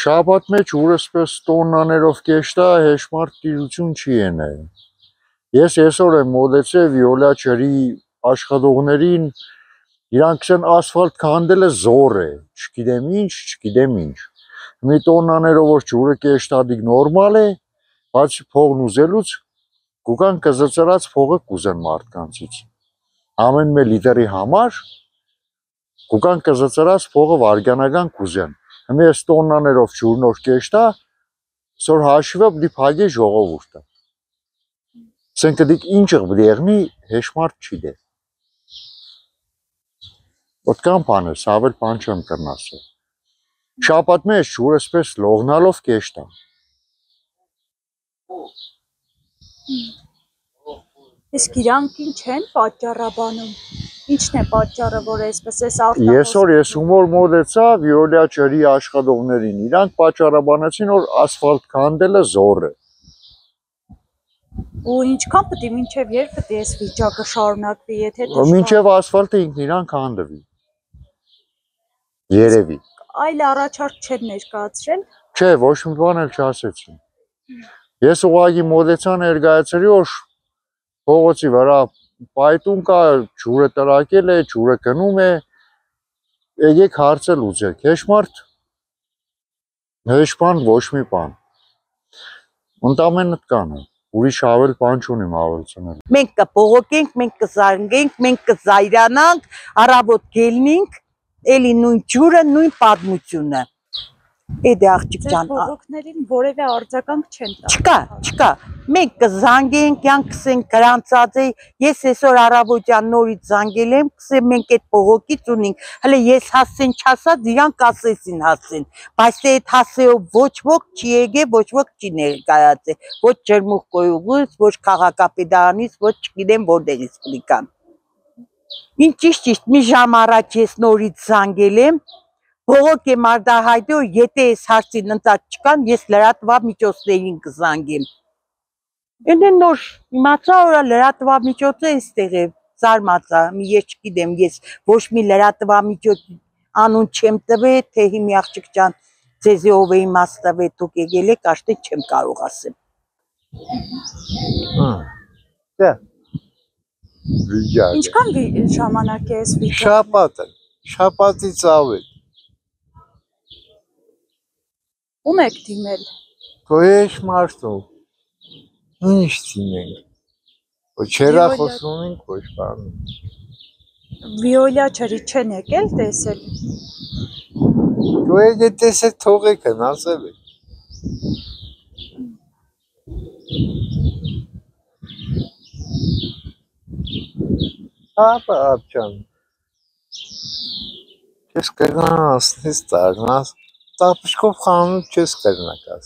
Շաբաթ մեջ ուրսպես տոննաներով կեշտա հեշմարտ տիրություն չի ենե։ Ես այսօր եմ մոդեցել Վիոլա ջրի աշխատողներին, իրանք ասեն ասֆալտ քանդելը զոր է, չգիտեմ ինչ։ Մի տոննաներով որ ջուրը կեշտադիկ նորմալ է, բացի փողն ուզելուց կուկան կզծրած փողը կուզեն մարդկանցից։ Ամեն մի լիտրի համար կուկան կզծրած փողը վարգանական կուզեն։ Հիմա այս տոննաներով ջուրնոր կեշտա, սոր հաշիվը պիտի փագե ժողովուրդը։ Սենք դիք ինչը պիտի եղնի հեշմարտ չի դե։ Ոտքան բան է, սավել բան չեմ կրնասը։ Շաբաթ մեջ ջուրը սպես լողնալով կեշտա։ Իսկ իրանք ինչ են պատճառաբանում։ Ինչն է պատճառը, որ այսպես էս արտահոսքը։ Այսօր ես հումոր մոդեցա Վիոլա ջրի աշխատողներին, իրանք պատճառաբանեցին, որ ասֆալտ քանդելը զոր է։ Ու ինչքան պետք է մինչև երբ պետք է այս վիճակը շարունակվի, եթե մինչև ասֆալտը ինքն իրան քանդվի։ Երևի։ Այլ առաջարկ չեն ներկայացրել։ Չէ, ոչ մի բան էլ չասեցին։ Ես ուղղակի մոդեցա ներկայացրի, որ փողոցի վրա պայթուն կա, ջուրը տրակել է, ջուրը գնում է, եկեք հարցը լուծեք։ Հեշմարտ հեշման ոչ մի բան։ Ընդամենը կան է, ուրիշ ավել բան չունիմ ավելցնել։ Մենք կփողոքենք, մենք կզարգենք, մենք կզայրանանք, առավոտ գելնենք, էլի նույն ջուրը, նույն պատմությունը։ Էդ աղջիկ ջան, փողոքներին որևէ արձագանք չեն տա։ Չկա։ Մենք կզանգենք, յան կսենք գրանցած է, ես այսօր առավոտյան նորից զանգել եմ, կսեմ մենք այդ փողոքից ունենք, հələ ես հասցեն չասած, իրանք ասեցին հասցեն, բայց թե այդ հասեով ոչ ոք չի եկել, ոչ ոք չի ներկայացել, ոչ ջերմուխոյուղից, ոչ քաղաքապետարանից, ոչ չգիտեմ որտեղից կլիկան։ Ինչ ճիշտ, մի ժամ առաջ ես նորից զանգել եմ, փողոք եմ արտահայտել, եթե այս հարցին ընթաց չկան, ես լրատվամիջոցներին կզանգեմ։ Էն նոր իմացա, որ լրատվամիջոցը այստեղ է, զարմացա, ես չգիտեմ, ես ոչ մի լրատվամիջոց անուն չեմ տվել, թե հիմի աղջիկ ջան, ձեզ ով է իմաստվել, դուք եկել եք, աշտեն չեմ կարող ասեմ։ Դե։ Վիճակ։ Ինչքան ժամանակ է այս վիճակը։ Շաբաթից ավել։ Ում եք դիմել։ Քոյեշ մարդով։ Ինչ դիմենք։ Ոչ հեռախոսում ենք, ոչ բան։ Վիոլա ջրի չեն եկել տեսել։ Դու եկեք տեսեք թողեք են, ասել եք։ Ապա ապչան։ Չես կրնաս, նես տարնաս, տապշկով խանութ չես կրնակաս։